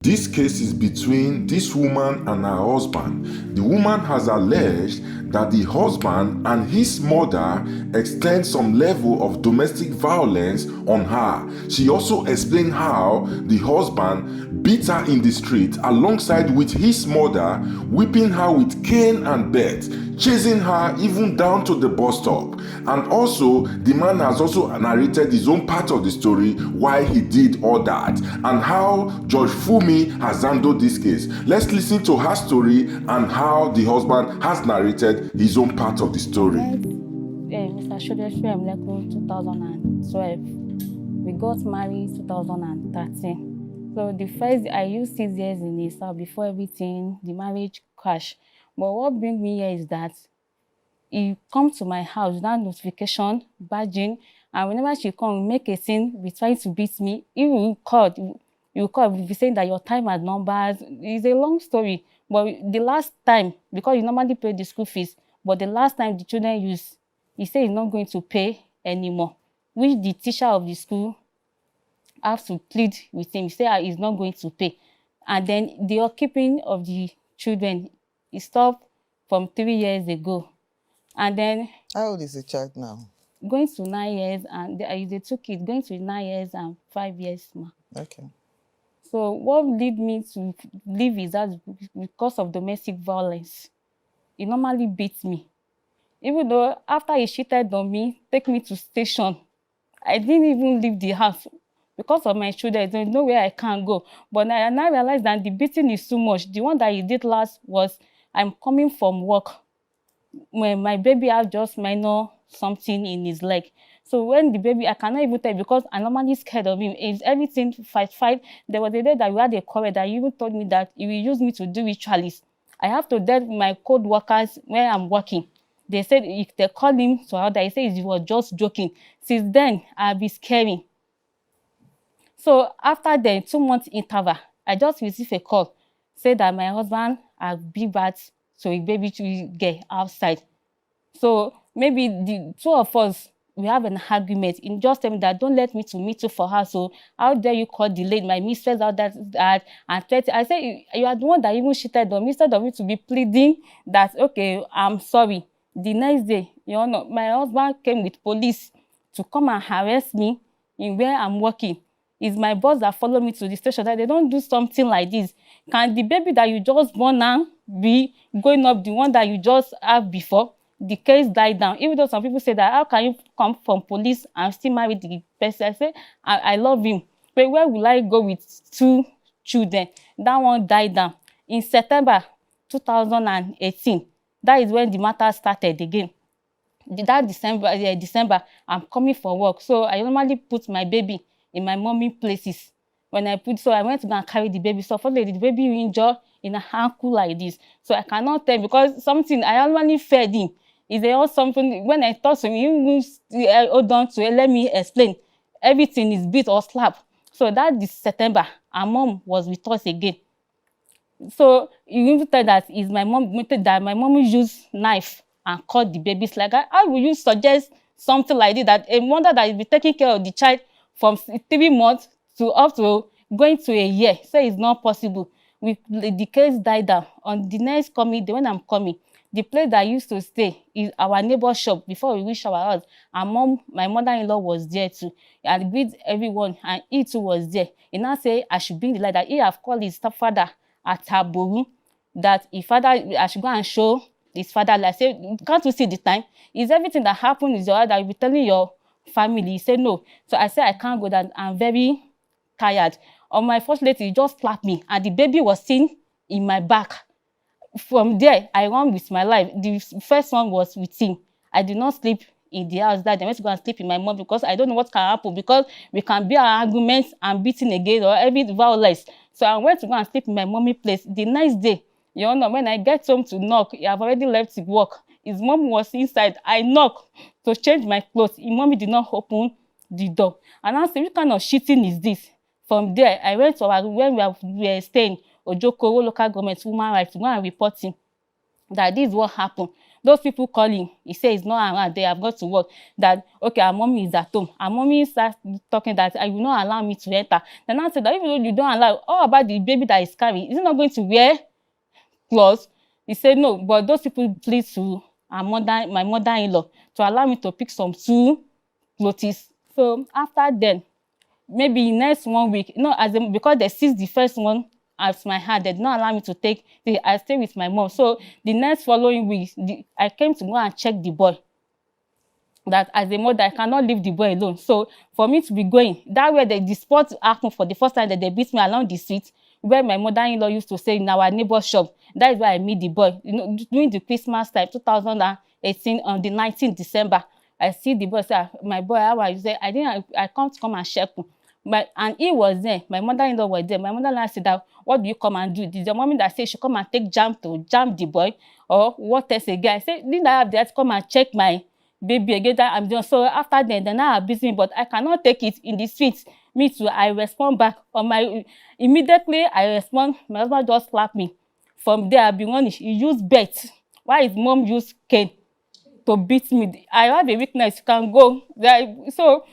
This case is between this woman and her husband. The woman has alleged that the husband and his mother extend some level of domestic violence on her. She also explained how the husband beat her in the street alongside with his mother, whipping her with cane and belt, chasing her even down to the bus stop. And also, the man has also narrated his own part of the story, why he did all that, and how Judge Fumi has handled this case. Let's listen to her story and how the husband has narrated his own part of the story. Mr. Shodeshwe Mleko, 2012. We got married 2013. So the first, I used 6 years in Isa before everything, the marriage crashed. But what brings me here is that he come to my house without notification, badging, and whenever she come, make a scene, be trying to beat me. He will call, be saying that your time has numbers. It's a long story. But the last time, because you normally pay the school fees, but the last time the children use, he said he's not going to pay anymore, which the teacher of the school have to plead with him. He said he's not going to pay. And then the keeping of the children, it stopped from 3 years ago. And then how old is the child now? Going to 9 years, and they took it going to 9 years and 5 years now. Okay. So what led me to leave is that because of domestic violence. He normally beats me. Even though after he cheated on me, take me to station, I didn't even leave the house. Because of my children, there's nowhere I can go. But I now realized that the beating is too much. The one that he did last was, I'm coming from work, when my baby has just minor something in his leg. So when the baby, I cannot even tell because I'm normally scared of him. If everything fight. There was a day that we had a quarrel that he even told me that he will use me to do rituals. I have to tell my code workers where I'm working. They said if they call him to order, he said he was just joking. Since then, I'll be scaring. So after the 2 months interval, I just received a call, said that my husband had big birth to a baby to get outside. So maybe the two of us, we have an argument. In just tell me that don't let me to meet you for her. So how dare you call delayed my mistress out that and 30. I said you are the one that even cheated on me. Instead of me to be pleading that okay, I'm sorry. The next day, my husband came with police to come and harass me in where I'm working. It's my boss that followed me to the station that they don't do something like this. Can the baby that you just born now be going up the one that you just have before? The case died down. Even though some people say that, how can you come from police and still marry the person? I say, I love him. But where will I go with 2 children? That one died down. In September 2018, that is when the matter started again. That December, I'm coming for work. So I normally put my baby in my mommy places. When I went to go and carry the baby. So unfortunately, the baby injured in a ankle like this. So I cannot tell because something I normally fed him. Is there something when I talk to him, hold on to it, let me explain. Everything is beat or slap. So that this September, our mom was with us again. So you need to tell that is my mom that my mom used knife and cut the baby's leg. How will you suggest something like this, that a mother that will be taking care of the child from 3 months to up to going to a year? Say it's not possible. The case died down. On the next coming day, when I'm coming, the place that I used to stay is our neighbor's shop before we reach our house. And my mother-in-law was there too. I greet everyone, and he too was there. He now say I should bring the light that he have called his stepfather at Taboru, that his father, I should go and show his father. Like, say, can't you see the time? Is everything that happened is your that you'll be telling your family? He said no. So I said I can't go, that I'm very tired. On my first lady, he just slapped me, and the baby was seen in my back. From there, I ran with my life. The first one was with him. I did not sleep in the house that I went to go and sleep in my mom because I don't know what can happen, because we can be our arguments and beating again or every violence. So I went to go and sleep in my mommy place. The next day, when I get home to knock, I've already left to work. His mom was inside. I knocked to change my clothes. His mommy did not open the door. And I said, what kind of cheating is this? From there, I went to when we were staying, Ojokoro local government human rights, to go and report him that this is what happened. Those people calling, he said he's not around, they have got to work, that okay, our mommy is at home. Our mommy starts talking that I will not allow me to enter. Then I said that even though you don't allow, all about the baby that is carrying, is he not going to wear clothes? He said no, but those people plead to my mother-in-law to allow me to pick some two clothes. So after then, maybe next 1 week, no, because they seized the first one as my hand, they did not allow me to take I stay with my mom. So the next following week, I came to go and check the boy, that as a mother I cannot leave the boy alone. So for me to be going that way, the sport happened for the first time, that they beat me along the street where my mother-in-law used to say in our neighbor shop. That is where I meet the boy, during the Christmas time 2018, on the 19th December. I see the boy, say, "Ah, my boy, how are you?" Say, I come to come and check you. And he was there, my mother-in-law was there. My mother-in-law said that, what do you come and do? Did your mommy that say she come and take jam to jam the boy, or what else again? I said, didn't I have that come and check my baby again that I'm doing? So after then I abuse me, but I cannot take it in the streets. Me too, I respond back on my, immediately I respond, my husband just slapped me. From there, I've been honest, he used bet. Why his mom used cane to beat me? I have a weakness, you can go there. So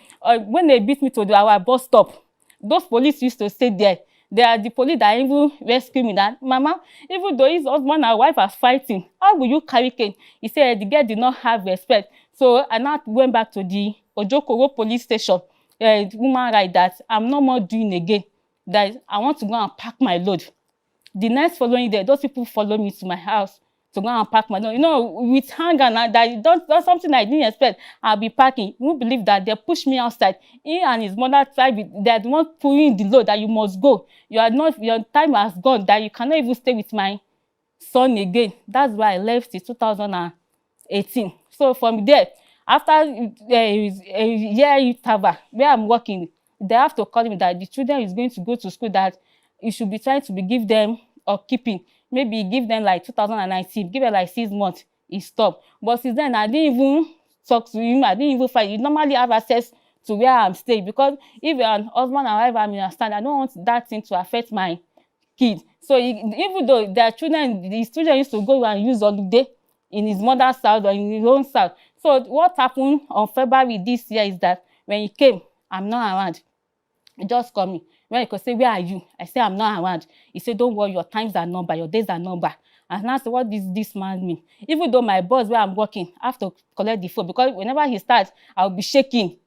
when they beat me to our bus stop, those police used to stay there. They are the police that even rescue me. That, Mama, even though his husband and wife are fighting, how will you carry cane? He said the girl did not have respect. So I now went back to the Ojokoro police station. Woman right, that I'm no more doing again, that I want to go and pack my load. The next following day, those people follow me to my house to go and pack my load. With hunger now, that's something I didn't expect. I'll be packing. You won't believe that they pushed me outside. He and his mother tried. They're the one pulling the load, that you must go. Your time has gone, that you cannot even stay with my son again. That's why I left in 2018. So from there, after a year interval where I'm working, they have to call me that the children is going to go to school, that you should be trying to give them or keeping. Maybe give them like 2019, give it like 6 months, he stopped. But since then, I didn't even talk to him, I didn't even fight. You normally have access to where I'm staying, because if you're an husband and wife, I understand, I don't want that thing to affect my kids. So even though their children, his children used to go and use holiday in his mother's house or in his own house. So what happened on February this year is that when he came, I'm not around. He just called me. When he could say, "Where are you?" I say, "I'm not around." He said, "Don't worry, your times are numbered, your days are numbered." And I said, "What does this man mean?" Even though my boss where I'm working, I have to collect the phone, because whenever he starts, I'll be shaking.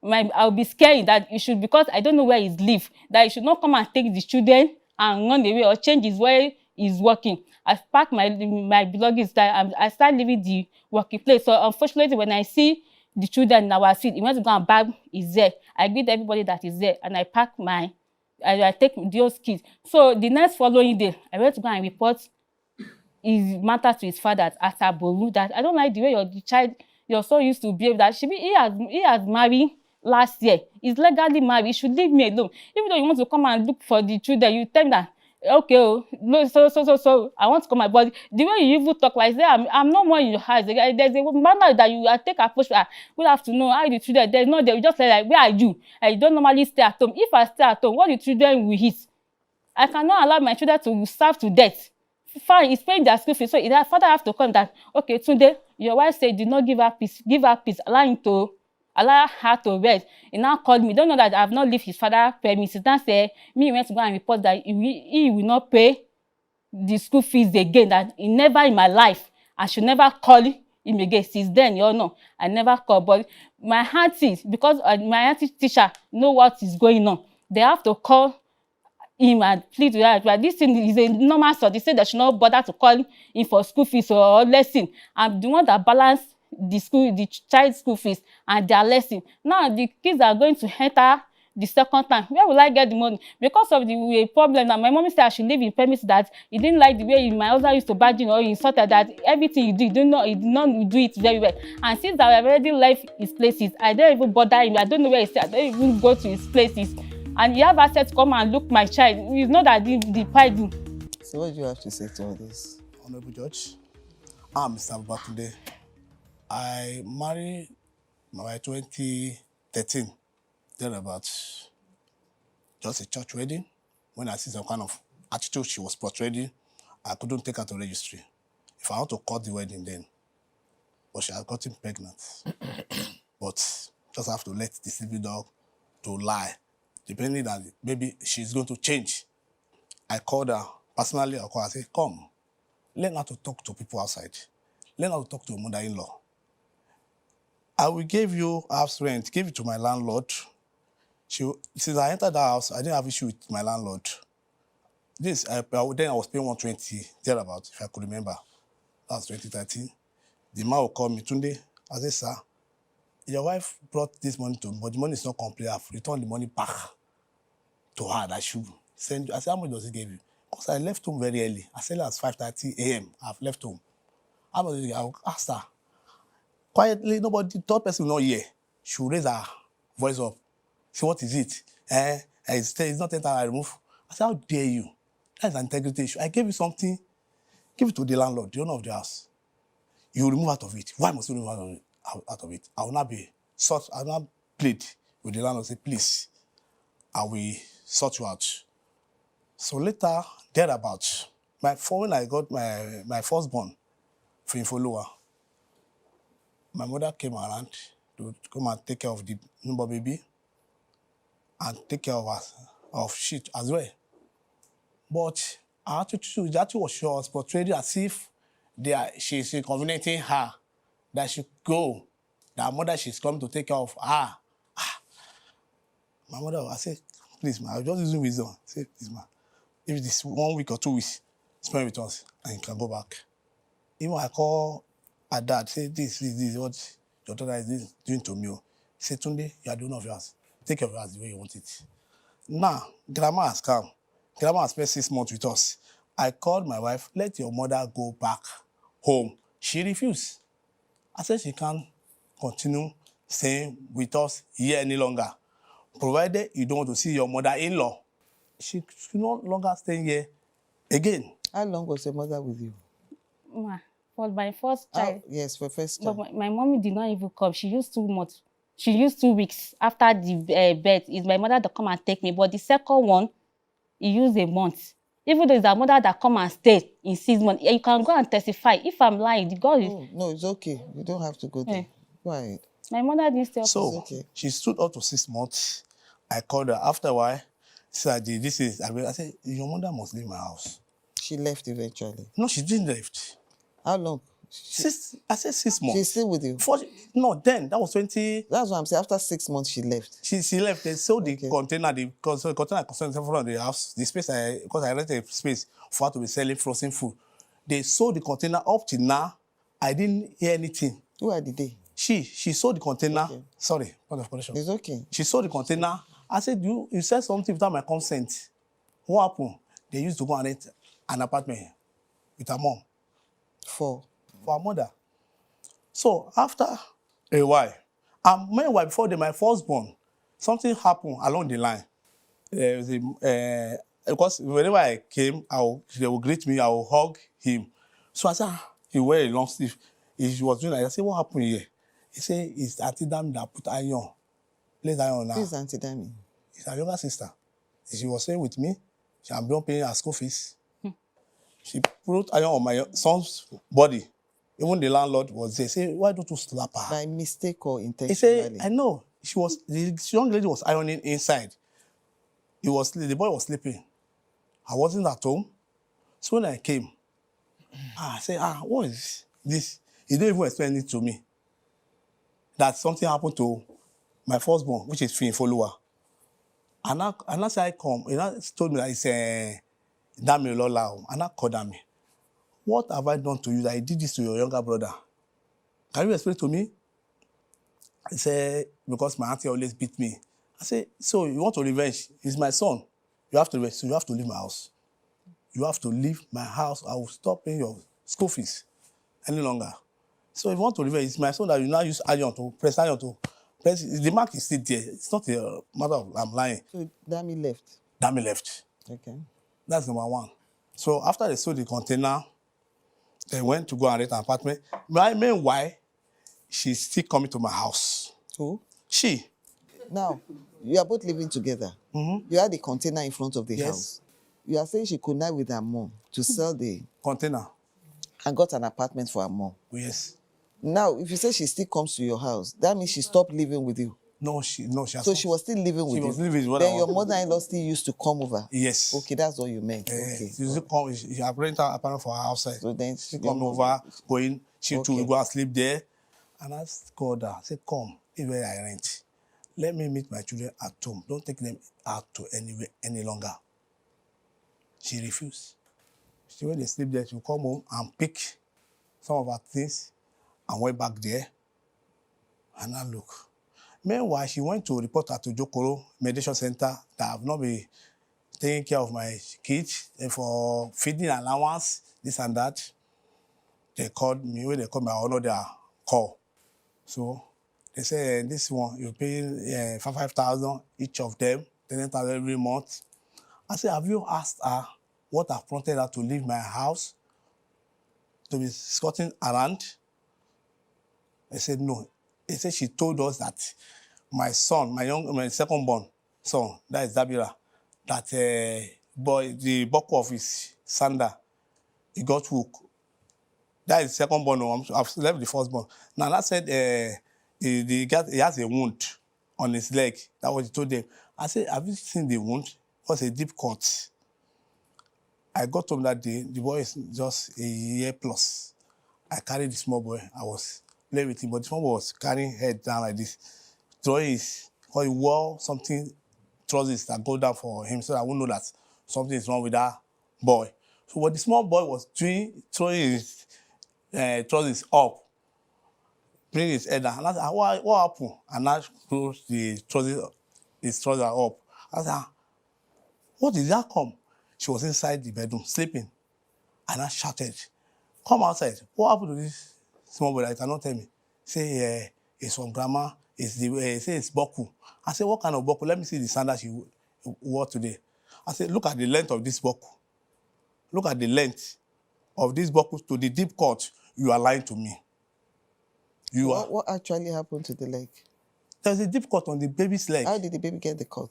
I'll be scared that he should, because I don't know where he's live, that he should not come and take the children and run away or change his way he's working. I pack my belongings, that I start leaving the working place. So unfortunately, when I see the children in our seat, he went to go and bag his there. I greet everybody that is there, and I pack I take those kids. So the next following day, I went to go and report his matter to his father at Aboru, that I don't like the way your son used to behave. That he has married last year. He's legally married. He should leave me alone. Even though you want to come and look for the children, you tell me that, okay, oh, no, so I want to come my body. The way you even talk like that, I'm not more in your eyes. There's a manner that you take approach. Good afternoon, how are the children? There's no, they just like, where are you? I don't normally stay at home. If I stay at home, what the children will eat? I cannot allow my children to starve to death. Fine, he's paying their school fees. So their father have to come that, okay, Tunde, your wife said did not give her peace, allow her to rest. He now called me. Don't know that I have not leave his father premises. Now say me went to go and report that he will not pay the school fees again. That he never in my life, I should never call him again. Since then, you know, I never call. But my aunties, because my auntie teacher know what is going on, they have to call him and plead with her. But this thing is a normal sort. They say they should not bother to call him for school fees or lesson. I'm the one that balance the child school fees and their lesson. Now the kids are going to enter the second time. Where will I get the money? Because of the problem that my mommy said I should live in premise, that he didn't like the way my husband used to bargain or insulted, that everything he did, he did not do it very well. And since I have already left his places, I don't even bother him. I don't know where he is. I don't even go to his places. And you have access to come and look my child. You know that the pride. So what do you have to say to all this? Honorable Judge, I'm Mr. Babatunde. I married my 2013, thereabouts. Just a church wedding. When I see some kind of attitude she was portraying, I couldn't take her to registry. If I want to cut the wedding then, but she had gotten pregnant. But just have to let the sleeping dog to lie, depending that maybe she's going to change. I called her personally. I called her, I said, come, learn how to talk to people outside. Learn how to talk to your mother-in-law. I will give you house rent, give it to my landlord. Since I entered the house, I didn't have issue with my landlord. Then I was paying 120, thereabout, if I could remember. That was 2013. The man will call me, Tunde. I said, sir, your wife brought this money to me, but the money is not complete. I've returned the money back to her that she send. I said, how much does he give you? Because I left home very early. As early as 5:30 a.m. I've left home. How much does he give? I will ask her. Quietly, nobody, the third person will not hear. She will raise her voice up. Say, what is it? It's not 10,000 I remove. I said, how dare you? That's an integrity issue. I gave you something, give it to the landlord, the owner of the house. You remove out of it. Why must you remove out of it? I will not plead with the landlord, say, please, I will sort you out. So later, thereabouts, when I got my firstborn, from Infoloa, my mother came around to come and take care of the newborn baby and take care of us, of shit as well. But our attitude was she was portrayed as if she's inconveniencing her, that she go, that her mother she's coming to take care of her. My mother, I said, please, ma, I was just using wisdom. I said, please, ma, if it is 1 week or 2 weeks, spend with us and you can go back. Even I call her dad, say, this is what your daughter is doing to me. He said, Tunde, you are doing of yours. Take care of yours the way you want it. Now, grandma has come. Grandma has spent 6 months with us. I called my wife, let your mother go back home. She refused. I said she can't continue staying with us here any longer, provided you don't want to see your mother-in-law. She should no longer stay here again. How long was your mother with you? Ma, for my first child. Yes, for first But child. my mommy did not even come. She used 2 months. She used 2 weeks after the birth. It's my mother that come and take me. But the second one, he used a month. Even though it's our mother that come and stay in 6 months, you can go and testify. If I'm lying, the God is. Oh, no, it's okay. You don't have to go there. Go ahead. My mother didn't stay. So okay. she stood up to 6 months. I called her. After a while, she said, I said, your mother must leave my house. She left eventually. No, she didn't left. How long? I said 6 months. She's still with you? Then, that was 20. That's what I'm saying. After 6 months, she left. She left. They sold the container, the container from the house, the space, because I rented a space for her to be selling frozen food. They sold the container up till now. I didn't hear anything. Who are they? She sold the container. Okay. Sorry, point of correction. It's okay. She sold the container. I said, you said something without my consent. What happened? They used to go and rent an apartment with her mom. For her mother. So after a while, meanwhile, before my firstborn, something happened along the line. Because whenever I came, they would greet me, I would hug him. So I said, he wear a long sleeve. He was doing like, I said, what happened here? He said, it's Auntie Dami that put iron. Place iron now. Who is Auntie Dami? It's her younger sister. She was staying with me. I'm not paying her school fees. She put iron on my son's body. Even the landlord was there. Say, why don't you slap her? By mistake or intentionally? He said, I know. The young lady was ironing inside. The boy was sleeping. I wasn't at home. So when I came, I said, what is this? He didn't even explain it to me. That something happened to my firstborn, which is Fin follower. And as I come, he told me that it's Dami Lola. And I called Dami. What have I done to you that I did this to your younger brother? Can you explain to me? He said, because my auntie always beat me. I said, so you want to revenge? He's my son. You have to revenge. So you have to leave my house. You have to leave my house. I will stop paying your school fees any longer. So if you want to revenge, it's my son that you now use iron to press iron to press. The mark is still there. It's not a matter of I'm lying. So Dami left? Dami left. Okay. That's number one. So after they sold the container, they went to go and rent an apartment. Meanwhile, she's still coming to my house. Who? She. Now, you are both living together. You had a container in front of the house. You are saying she connived with her mom to sell the container and got an apartment for her mom. Yes. Now, if you say she still comes to your house, that means she stopped living with you. No, she has So not. she was still living with She you. was living with what Then I your was. mother-in-law still used to come over. Yes. Okay, that's what you meant. Okay. She used to come. She have rented an apartment for her outside. So then She your come mom- over, going. She too Okay. will go and sleep there. And I called her. I said, "Come, this is where I rent. Let me meet my children at home. Don't take them out to anywhere any longer." She refused. She when they sleep there, she will come home and pick some of her things and went back there. And I look. Meanwhile, she went to report her to Jokoro Meditation Center that I have not been taking care of my kids and for feeding allowance, this and that. They called me. When they called me, I honored their call. So they say, this one, you're paying 5,000 each of them, 10,000 every month. I said, have you asked her what have prompted her to leave my house, to be squatting around? I said, no. They said she told us that my son, my second born son, that is Dabira, that the buckle of his sandal, he got hooked. That is second born. I've left the first born. Now that said, he has a wound on his leg. That was he told them. I said, have you seen the wound? It was a deep cut. I got home that day. The boy is just a year plus. I carried the small boy. I was playing with him, but the small boy was carrying head down like this. Throwing his, because he wore something, trousers that go down for him, so I wouldn't know that something is wrong with that boy. So what the small boy was doing, throwing his trousers up, bring his head down. And I said, what happened? And I closed his trousers up. I said, what did that come? She was inside the bedroom, sleeping. And I shouted, come outside. What happened to this small boy that you cannot tell me? Say, it's from grandma. Say it's boku. I said, what kind of boku? Let me see the sandal she wore today. I said, look at the length of this boku. Look at the length of this boku to the deep cut. You are lying to me. What actually happened to the leg? There's a deep cut on the baby's leg. How did the baby get the cut?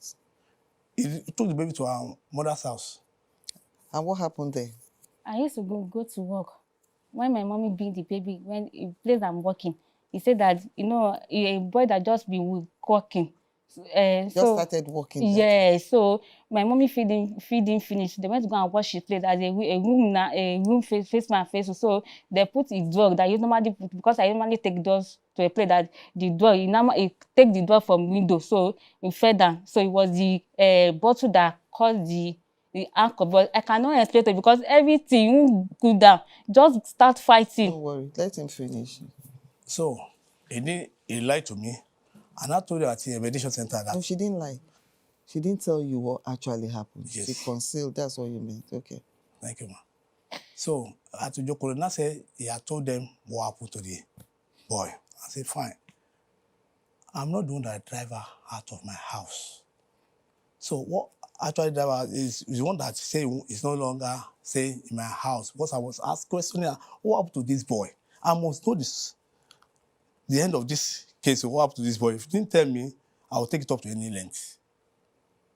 He took the baby to our mother's house. And what happened there? I used to go to work. When my mommy beat the baby, when the place I'm working, he said that, a boy that just been working. Just started working. Yeah, so my mommy feeding finish. They went to go and wash his plate as a room face my face. So they put a dog that you normally put, because I normally take dogs to a plate that the dog, he take the dog from window, so he fell down. So it was the bottle that caused the ankle, but I cannot explain it because everything won't go down. Just start fighting. Don't worry, let him finish. So he lied to me, and I told her at the meditation center that. No, she didn't lie. She didn't tell you what actually happened. Yes. She concealed. That's what you meant. Okay. Thank you, ma. So at Jokorona said he had told them what happened to the boy. I said, fine. I'm not the one that drive her out of my house. So what actually driver is the one that say is no longer staying in my house. Because I was asked questioning her, what happened to this boy? I must know this. The end of this case, what happened to this boy? If you didn't tell me, I will take it up to any length.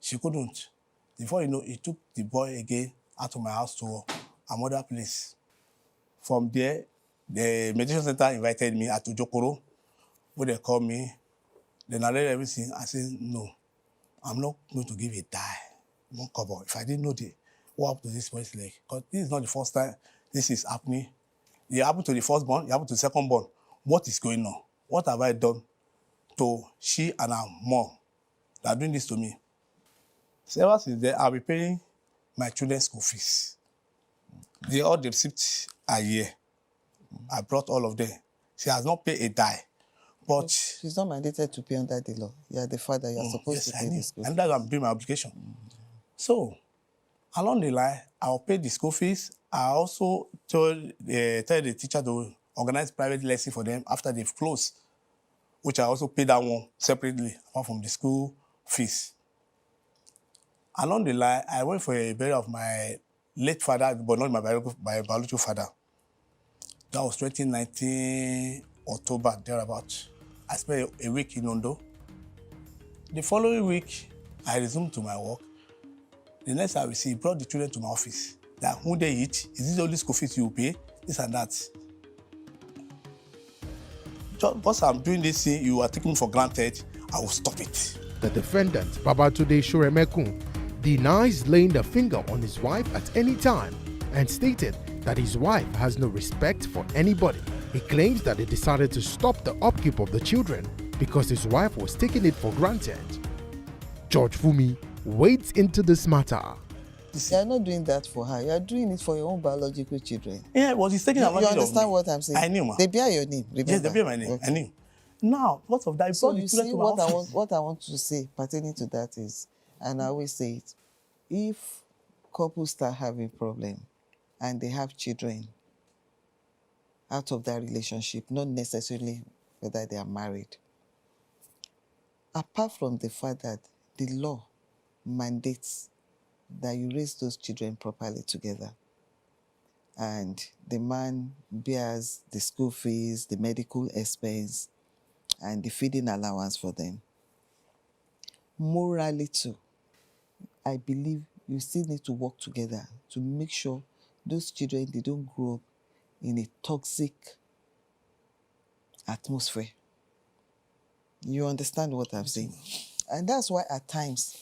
She couldn't. Before you know, he took the boy again out of my house to another place. From there, the meditation center invited me at Ojokoro, where they called me. They narrated everything. I said, no, I'm not going to give a die, one cover. If I didn't know what happened to this boy's leg, because this is not the first time this is happening. It happened to the firstborn, it happened to the secondborn. What is going on? What have I done to she and her mom that are doing this to me? So ever since then, I'll be paying my children's school fees. All the receipts are here. I brought all of them. She has not paid a dime. But she's not mandated to pay under the law. You are the father. You are supposed to pay the school fees. And that's why I'm doing my obligation. So, along the line, I'll pay the school fees. I also tell the teacher to organize private lesson for them after they've closed, which I also pay that one separately, apart from the school fees. Along the line, I went for a burial of my late father, but not my biological father. That was 2019, October, thereabouts. I spent a week in Ondo. The following week, I resumed to my work. The next I received, brought the children to my office. That who they eat, is this only school fees you pay? This and that. just because I'm doing this thing, you are taking me for granted, I will stop it. The defendant, Babatunde Shoremekun, denies laying the finger on his wife at any time and stated that his wife has no respect for anybody. He claims that he decided to stop the upkeep of the children because his wife was taking it for granted. George Fumi wades into this matter. You are not doing that for her. You are doing it for your own biological children. Yeah, but he's taking You advantage of me. understand what I'm saying? I knew, ma. They bear your name, remember? Yes, they bear my name. Okay. I knew. Now, what of that? He So brought the you children see, to my office. what I want to say pertaining to that is, and I always say it, if couples start having problem and they have children out of that relationship, not necessarily whether they are married, apart from the fact that the law mandates that you raise those children properly together, and the man bears the school fees, the medical expense, and the feeding allowance for them. Morally too, I believe you still need to work together to make sure those children, they don't grow up in a toxic atmosphere. You understand what I'm saying? And that's why at times,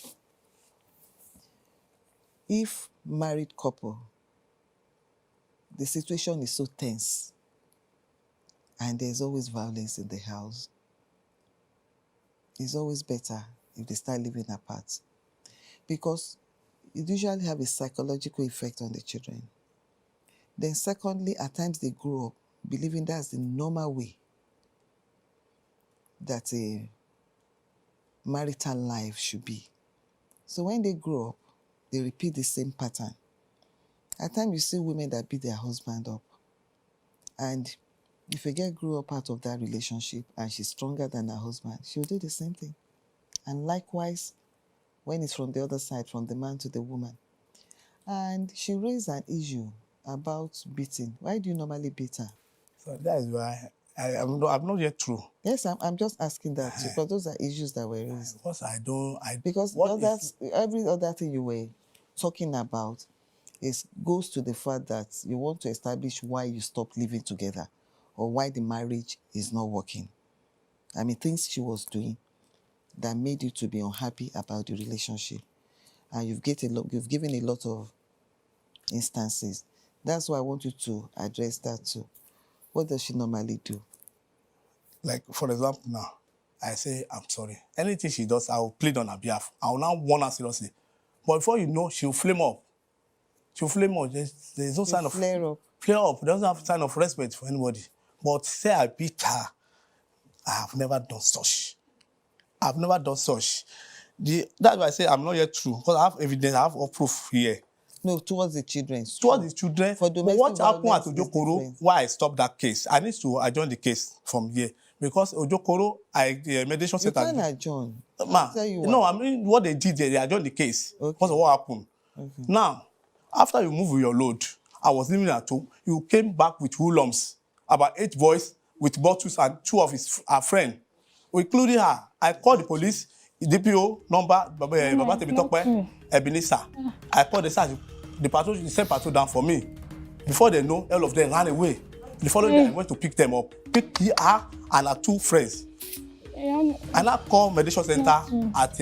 if married couple, the situation is so tense and there's always violence in the house, it's always better if they start living apart, because it usually have a psychological effect on the children. Then secondly, at times they grow up believing that's the normal way that a marital life should be. So when they grow up, they repeat the same pattern. At times you see women that beat their husband up. And if a girl grew up out of that relationship and she's stronger than her husband, she'll do the same thing. And likewise, when it's from the other side, from the man to the woman. And she raised an issue about beating. Why do you normally beat her? So that is why I'm not yet true. Yes, I'm just asking that too, because those are issues that were raised. Because Because every other thing you were talking about goes to the fact that you want to establish why you stopped living together or why the marriage is not working. I mean, things she was doing that made you to be unhappy about the relationship. And you've given a lot of instances. That's why I want you to address that too. What does she normally do? Like, for example, now, I say, I'm sorry. Anything she does, I will plead on her behalf. I will now warn her seriously. But before you know, she'll flame up. She'll flame up. There's no sign of... Flare up. Flare up. There doesn't have sign of respect for anybody. But say I beat her, I have never done such. I've never done such. That's why I say I'm not yet true. Because I have evidence, I have all proof here. No, towards the children. Towards the children. For But what happened at violence is Ojokoro, different. why I stopped that case? I need to adjourn the case from here. Because Ojokoro, mediation You center... can't adjourn. Ma, Tell you no, what. I mean, what they did, they adjourned the case. Okay. Because of what happened. Okay. Now, after you move with your load, I was living at home, you came back with hoodlums, about 8 boys with bottles and 2 of her friends, including her. I called the police, DPO number, Baba Tebitokpe, Ebenezer. I called the sergeant, the patrol, the same patrol down for me. Before they know, all of them ran away. The following day, I went to pick them up, pick her and her 2 friends. I now call mediation center at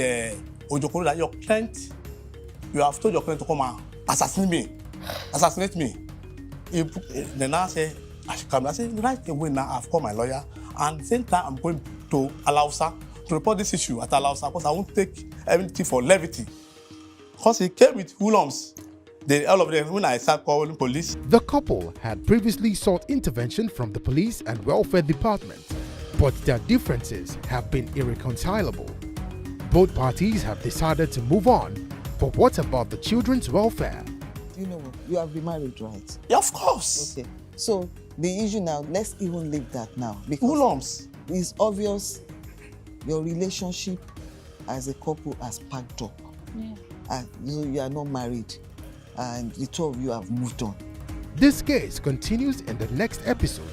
Ojokoro that your client, you have told your client to come and assassinate me. They now say, I should come. I say, right away now, I've called my lawyer, and at the same time, I'm going to Alausa to report this issue at Alausa because I won't take everything for levity. Because he came with hoodlums. All of them, when I started calling police. The couple had previously sought intervention from the police and welfare department, but their differences have been irreconcilable. Both parties have decided to move on, but what about the children's welfare? You know what? You have been married, right? Yeah, of course. Okay. So the issue now, let's even leave that now. Because Hoodlums. it's obvious your relationship as a couple has packed up. Yeah. And you are not married. And the 2 of you have moved on. This case continues in the next episode.